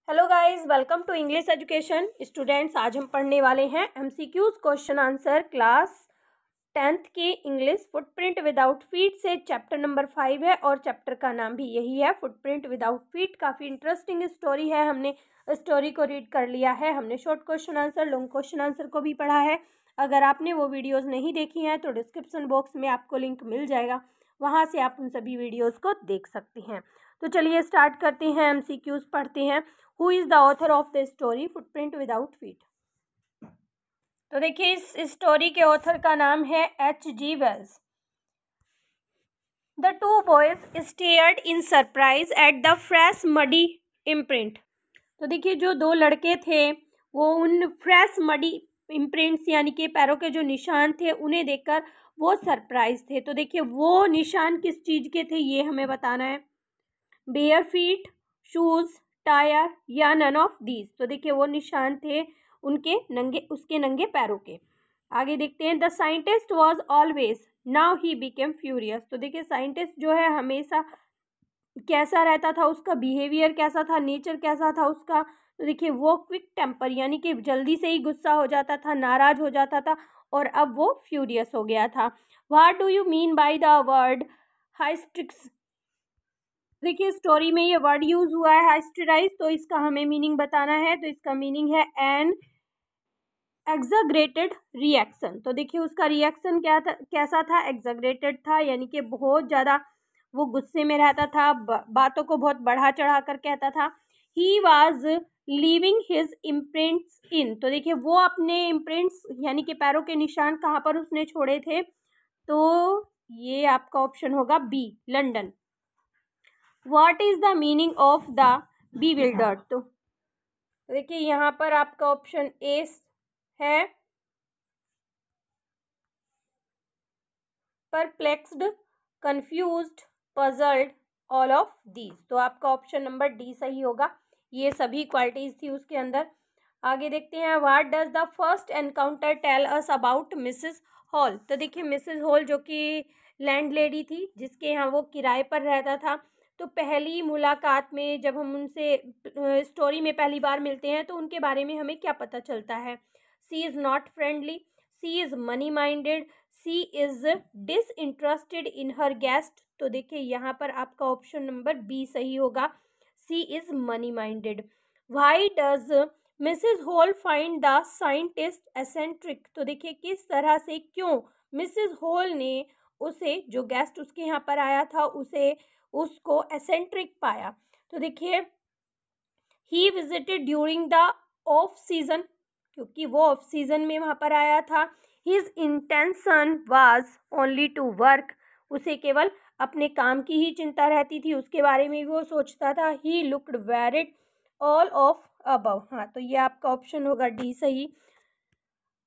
Hello guys, welcome to English education students. आज हम पढ़ने वाले हैं MCQs question answer class 10th की इंग्लिश फुटप्रिंट विदाउट फीट से। चैप्टर नंबर 5 है और चैप्टर का नाम भी यही है, फुटप्रिंट विदाउट फीट। काफ़ी इंटरेस्टिंग स्टोरी है। हमने स्टोरी को रीड कर लिया है, हमने short question answer, long question answer को भी पढ़ा है। अगर आपने वो वीडियोज़ नहीं देखी हैं तो डिस्क्रिप्शन बॉक्स में आपको लिंक मिल जाएगा, वहाँ से आप उन सभी वीडियोज़ को देख सकते हैं। तो चलिए स्टार्ट करते हैं, एमसीक्यूज पढ़ते हैं। Who is the author of the story footprint without feet? तो देखिए, इस स्टोरी के ऑथर का नाम है H.G. Wells. The two boys stared in surprise at the fresh muddy imprint. तो देखिए, जो दो लड़के थे वो उन फ्रेश मडी इम्प्रिंट्स यानी कि पैरों के जो निशान थे उन्हें देखकर वो सरप्राइज थे। तो देखिए, वो निशान किस चीज़ के थे ये हमें बताना है। बेयर फीट, शूज, टायर या नन ऑफ दीज। तो देखिए, वो निशान थे उसके नंगे पैरों के। आगे देखते हैं। The scientist was always, now he became furious. तो देखिए, साइंटिस्ट जो है हमेशा कैसा रहता था, उसका बिहेवियर कैसा था, नेचर कैसा था उसका। तो देखिए, वो क्विक टेम्पर यानी कि जल्दी से ही गुस्सा हो जाता था, नाराज हो जाता था, और अब वो फ्यूरियस हो गया था। What do you mean by the word histrionics? देखिए, स्टोरी में ये वर्ड यूज हुआ है हाइस्टेराइज, तो इसका हमें मीनिंग बताना है। तो इसका मीनिंग है एन एग्जाग्रेटेड रिएक्शन। तो देखिए, उसका रिएक्शन क्या था, कैसा था? एग्जाग्रेटेड था, यानी कि बहुत ज़्यादा वो गुस्से में रहता था, बातों को बहुत बढ़ा चढ़ा कर कहता था। He was leaving his imprints in. तो देखिए, वो अपने इम्प्रिंट्स यानी कि पैरों के निशान कहाँ पर उसने छोड़े थे? तो ये आपका ऑप्शन होगा B, London. What is the meaning of the bewildered? तो देखिए, यहाँ पर आपका ऑप्शन ए है, perplexed, confused, puzzled, all of these. तो आपका ऑप्शन नंबर डी सही होगा। ये सभी क्वालिटीज थी उसके अंदर। आगे देखते हैं। What does the first encounter tell us about Mrs Hall? तो देखिए, मिसेस हॉल जो कि लैंडलेडी थी, जिसके यहाँ वो किराए पर रहता था, तो पहली मुलाकात में जब हम उनसे स्टोरी में पहली बार मिलते हैं तो उनके बारे में हमें क्या पता चलता है? She is not friendly, she is money minded, she is disinterested in her guest. तो देखिए, यहाँ पर आपका ऑप्शन नंबर बी सही होगा, she is money minded. Why does Mrs Hall find the scientist eccentric? तो देखिए, किस तरह से, क्यों मिसेस हॉल ने उसे, जो गेस्ट उसके यहाँ पर आया था, उसको एसेंट्रिक पाया? तो देखिए, he visited during the off season, क्योंकि वो ऑफ सीजन में वहाँ पर आया था। His intention was only to work, उसे केवल अपने काम की ही चिंता रहती थी, उसके बारे में वो सोचता था। He looked varied all of above. हाँ, तो ये आपका ऑप्शन होगा डी सही।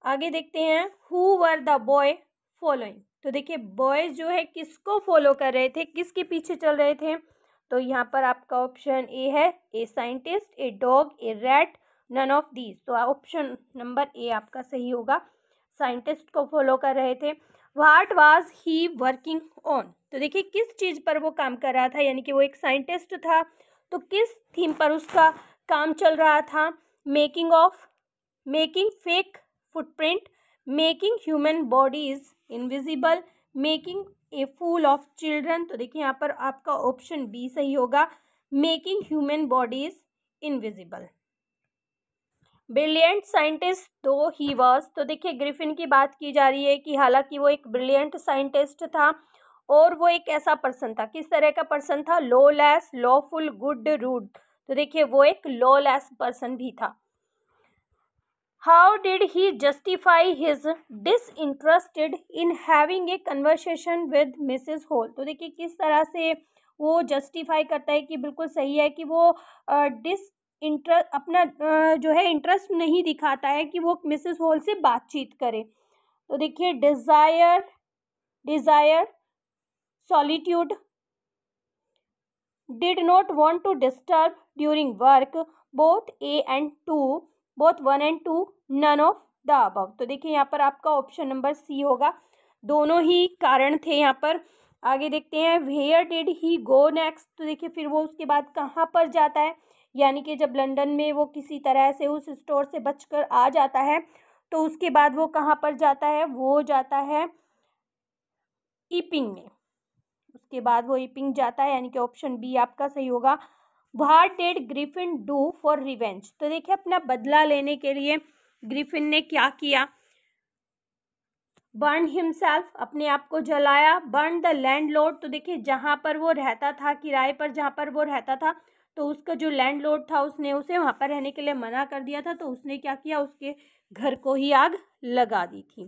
आगे देखते हैं। Who were the boy following? तो देखिए, बॉयज जो है किसको फॉलो कर रहे थे, किसके पीछे चल रहे थे? तो यहाँ पर आपका ऑप्शन ए है, a scientist, a dog, a rat, none of these. तो ऑप्शन नंबर ए आपका सही होगा, साइंटिस्ट को फॉलो कर रहे थे। What was he working on? तो देखिए, किस चीज़ पर वो काम कर रहा था, यानी कि वो एक साइंटिस्ट था, तो किस थीम पर उसका काम चल रहा था? Making fake footprint, making human bodies invisible, making a fool of children. तो देखिए, यहाँ पर आपका ऑप्शन बी सही होगा, making human bodies invisible. Brilliant scientist though he was. तो देखिए, ग्रिफिन की बात की जा रही है कि हालांकि वो एक ब्रिलियंट साइंटिस्ट था और वो एक ऐसा पर्सन था, किस तरह का पर्सन था? Lawless, lawful, good, rude. तो देखिए, वो एक लॉलेस पर्सन भी था। How did he justify his disinterested in having a conversation with Mrs Hall? तो देखिए, किस तरह से वो जस्टिफाई करता है कि बिल्कुल सही है कि वो अपना जो है इंटरेस्ट नहीं दिखाता है कि वो मिसेस हॉल से बातचीत करे। तो देखिए, desire, solitude, did not want to disturb during work, both both 1 and 2, none of the above. तो देखिए, यहाँ पर आपका ऑप्शन नंबर सी होगा, दोनों ही कारण थे यहाँ पर। आगे देखते हैं। Where did he go next? तो देखिए, फिर वो उसके बाद कहाँ पर जाता है? यानी कि जब लंदन में वो किसी तरह से उस स्टोर से बचकर आ जाता है तो उसके बाद वो कहाँ पर जाता है, वो जाता है ईपिंग में। उसके बाद वो ईपिंग जाता है, यानी कि ऑप्शन बी आपका सही होगा। What did Griffin do for revenge? तो देखिए अपना बदला लेने के लिए ग्रिफिन ने क्या किया? बर्न हिमसेल्फ, अपने आप को जलाया। बर्न द लैंडलॉर्ड, तो देखिए जहाँ पर वो रहता था, किराए पर जहाँ पर वो रहता था, तो उसका जो लैंडलॉर्ड था उसने उसे वहाँ पर रहने के लिए मना कर दिया था, तो उसने क्या किया, उसके घर को ही आग लगा दी थी।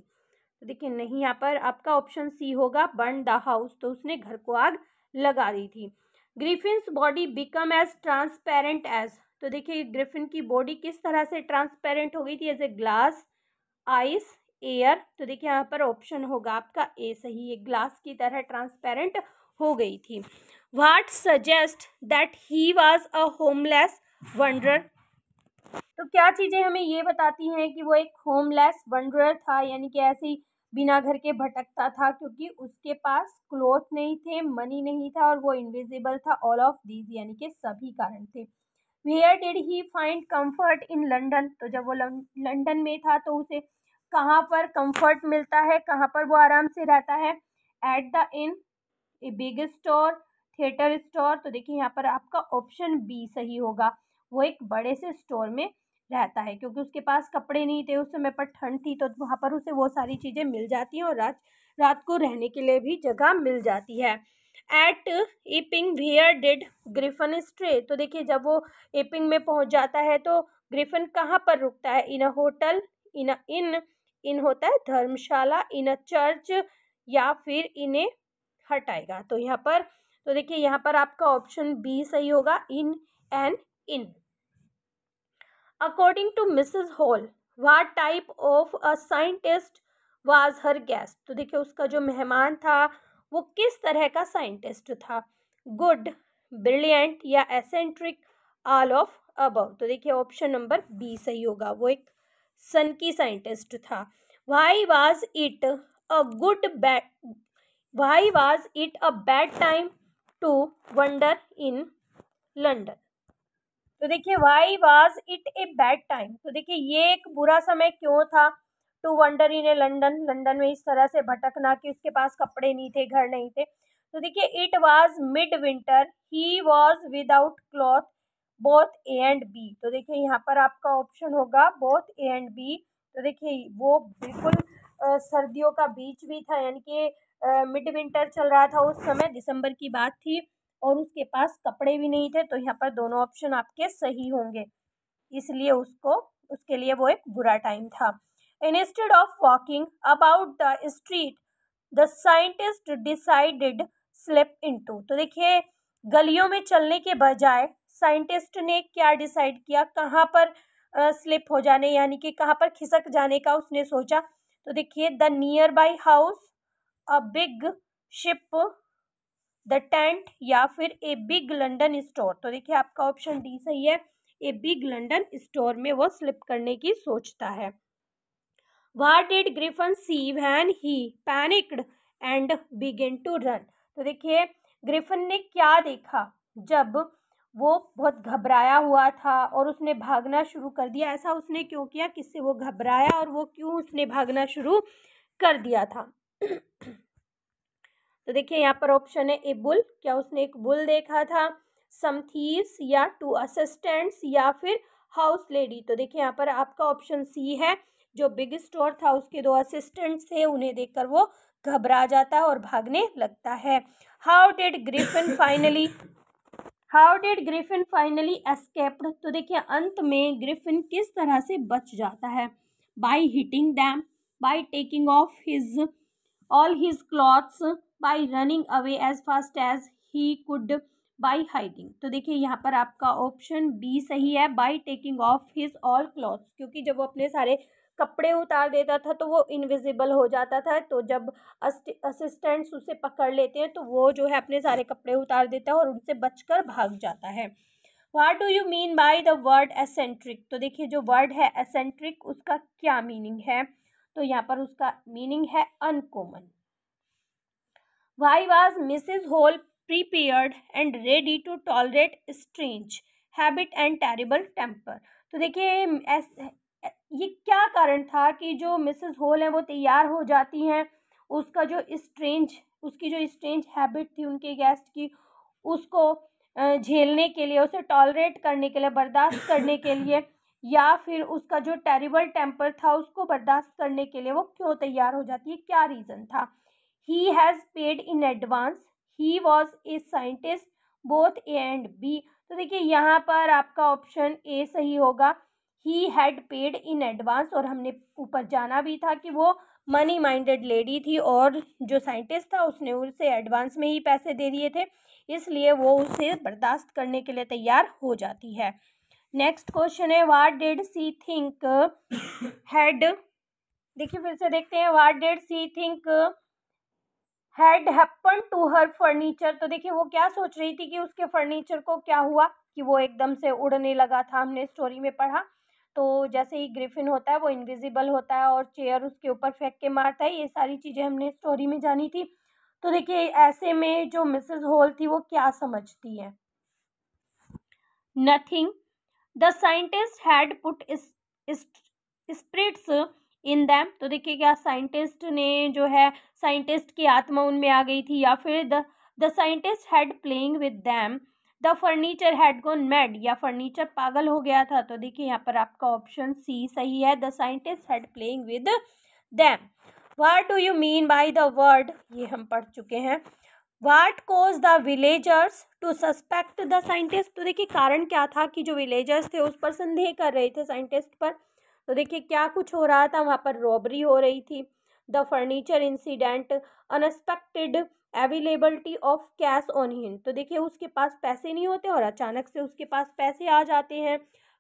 तो देखिए नहीं, यहाँ पर आपका ऑप्शन सी होगा, बर्न द हाउस, तो उसने घर को आग लगा दी थी। Griffin's body become as transparent as, तो देखिए ग्रिफिन की बॉडी किस तरह से ट्रांसपेरेंट हो गई थी? As a glass, ice, air. तो देखिए यहाँ पर ऑप्शन होगा आपका ए सही, एक ग्लास की तरह ट्रांसपेरेंट हो गई थी। What suggest that he was a homeless wanderer? तो क्या चीजें हमें ये बताती हैं कि वो एक होमलेस वंडरर था, यानी कि ऐसे ही बिना घर के भटकता था, क्योंकि उसके पास क्लोथ नहीं थे, मनी नहीं था और वो इनविजिबल था। ऑल ऑफ दीज, यानी कि सभी कारण थे। Where did he find comfort in London? तो जब वो लंदन में था तो उसे कहाँ पर कंफर्ट मिलता है, कहाँ पर वो आराम से रहता है? At the in, a big store, theatre store. तो देखिए यहाँ पर आपका ऑप्शन बी सही होगा, वो एक बड़े से स्टोर में रहता है, क्योंकि उसके पास कपड़े नहीं थे उस समय पर, ठंड थी, तो वहाँ पर उसे वो सारी चीज़ें मिल जाती हैं और रात को रहने के लिए भी जगह मिल जाती है। At Epping where did Griffin stay? तो देखिए जब वो ईपिंग में पहुंच जाता है तो ग्रिफन कहाँ पर रुकता है? इन अ होटल, इन अ इन होता है धर्मशाला, इन अ चर्च, या फिर इन ए हट आएगा। तो यहाँ पर, तो देखिए यहाँ पर आपका ऑप्शन बी सही होगा, in an inn. According to Mrs Hall, what type of a scientist was her guest? तो देखिए उसका जो मेहमान था वो किस तरह का साइंटिस्ट था? गुड, ब्रिलियंट, या एसेंट्रिक, ऑल ऑफ अबव? तो देखिए ऑप्शन नंबर बी सही होगा, वो एक सन की साइंटिस्ट था। Why was it a good bad why was it a bad time to wander in London? तो देखिए why was it a bad time? तो देखिए ये एक बुरा समय क्यों था to wander in a London, London में इस तरह से भटकना कि उसके पास कपड़े नहीं थे, घर नहीं थे। तो देखिए it was mid winter, he was without cloth, both A and B. तो देखिए यहाँ पर आपका ऑप्शन होगा बोथ ए एंड बी। तो देखिए वो बिल्कुल सर्दियों का बीच भी था, यानी कि मिड विंटर चल रहा था उस समय, दिसंबर की बात थी, और उसके पास कपड़े भी नहीं थे। तो यहाँ पर दोनों ऑप्शन आपके सही होंगे, इसलिए उसके लिए वो एक बुरा टाइम था। Instead of walking about the street, the scientist decided slip into. तो देखिए गलियों में चलने के बजाय साइंटिस्ट ने क्या डिसाइड किया, कहाँ पर स्लिप हो जाने, यानी कि कहाँ पर खिसक जाने का उसने सोचा? तो देखिए the near by house, a big ship, the tent, या फिर ए बिग लंदन स्टोर। तो देखिए आपका ऑप्शन डी सही है, ए बिग लंदन स्टोर में वो स्लिप करने की सोचता है। What did Griffin see when he panicked and began to run? तो देखिए ग्रिफिन ने क्या देखा जब वो बहुत घबराया हुआ था और उसने भागना शुरू कर दिया? ऐसा उसने क्यों किया, किससे वो घबराया और वो क्यों उसने भागना शुरू कर दिया था? तो देखिए यहाँ पर ऑप्शन है ए बुल, क्या उसने एक बुल देखा था, सम थीव्स, या टू असिस्टेंट्स, या फिर हाउस लेडी? तो देखिए यहाँ पर आपका ऑप्शन सी है, जो बिग स्टोर था उसके दो असिस्टेंट्स थे, उन्हें देखकर वो घबरा जाता है और भागने लगता है। How did Griffin finally escaped? तो देखिए अंत में ग्रिफिन किस तरह से बच जाता है? By hitting them, by taking off his all his clothes, by running away as fast as he could, by hiding? तो देखिए यहाँ पर आपका ऑप्शन बी सही है, by taking off his all clothes, क्योंकि जब वो अपने सारे कपड़े उतार देता था तो वो इनविजिबल हो जाता था, तो जब असिस्टेंट्स उसे पकड़ लेते हैं तो वो जो है अपने सारे कपड़े उतार देता है और उनसे बचकर भाग जाता है। What do you mean by the word eccentric? तो देखिए जो वर्ड है eccentric उसका क्या मीनिंग है? तो यहाँ पर उसका मीनिंग है uncommon. Why was Mrs. Hall prepared and ready to tolerate strange habit and terrible temper. तो देखिए ये क्या कारण था कि जो मिसेस होल हैं वो तैयार हो जाती हैं, उसकी जो स्ट्रेंज हैबिट थी उनके गेस्ट की, उसको झेलने के लिए, उसे टॉलरेट करने के लिए, बर्दाश्त करने के लिए, या फिर उसका जो टेरिबल टेम्पर था उसको बर्दाश्त करने के लिए वो क्यों तैयार हो जाती है, क्या रीज़न था। He has paid in advance, he was a scientist, both A and B. तो देखिए यहाँ पर आपका ऑप्शन ए सही होगा, he had paid in advance, और हमने ऊपर जाना भी था कि वो मनी माइंडेड लेडी थी और जो साइंटिस्ट था उसने उसे एडवांस में ही पैसे दे दिए थे, इसलिए वो उसे बर्दाश्त करने के लिए तैयार हो जाती है। नेक्स्ट क्वेश्चन है, what did she think had, देखिए फिर से देखते हैं, what did she think had happen to her furniture. तो देखिए वो क्या सोच रही थी कि उसके फर्नीचर को क्या हुआ, कि वो एकदम से उड़ने लगा था, हमने स्टोरी में पढ़ा। तो जैसे ही ग्रिफिन होता है वो इनविजिबल होता है और चेयर उसके ऊपर फेंक के मारता है, ये सारी चीज़ें हमने स्टोरी में जानी थी। तो देखिए ऐसे में जो मिसेस होल थी वो क्या समझती है, nothing, the scientist had put spirits in them. तो देखिए क्या साइंटिस्ट ने जो है, साइंटिस्ट की आत्मा उनमें आ गई थी, या फिर the scientist had playing with them, the furniture had gone mad, या फर्नीचर पागल हो गया था। तो देखिए यहाँ पर आपका ऑप्शन सी सही है, the scientist had playing with them. What do you mean by the word, ये हम पढ़ चुके हैं। What caused the villagers to suspect the scientist? तो देखिए कारण क्या था कि जो विलेजर्स थे उस पर संदेह कर रहे थे साइंटिस्ट पर। तो देखिए क्या कुछ हो रहा था, वहाँ पर रॉबरी हो रही थी, the furniture incident, unexpected availability of cash on him. तो देखिए उसके पास पैसे नहीं होते और अचानक से उसके पास पैसे आ जाते हैं,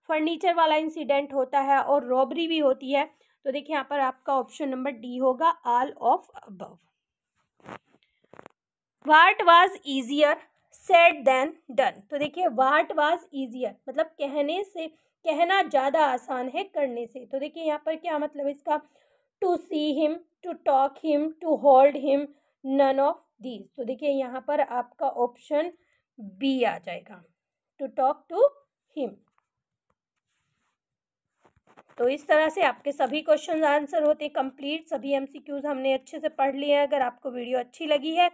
फर्नीचर वाला इंसिडेंट होता है और रॉबरी भी होती है। तो देखिए यहाँ पर आपका ऑप्शन नंबर डी होगा, all of above. What was easier said than done. तो देखिए वाट वाज ईजियर मतलब कहना ज़्यादा आसान है करने से। तो देखिए यहाँ पर क्या मतलब इसका, to see him, to talk him, to hold him, none of these. तो देखिए यहाँ पर आपका ऑप्शन बी आ जाएगा, टू टॉक टू हिम। तो इस तरह से आपके सभी क्वेश्चन आंसर होते कंप्लीट, सभी एमसीक्यूज हमने अच्छे से पढ़ लिए हैं। अगर आपको वीडियो अच्छी लगी है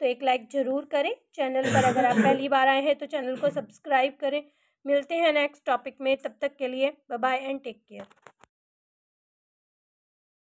तो एक लाइक ज़रूर करें। चैनल पर अगर आप पहली बार आए हैं तो चैनल को सब्सक्राइब करें। मिलते हैं नेक्स्ट टॉपिक में, तब तक के लिए bye bye and take care.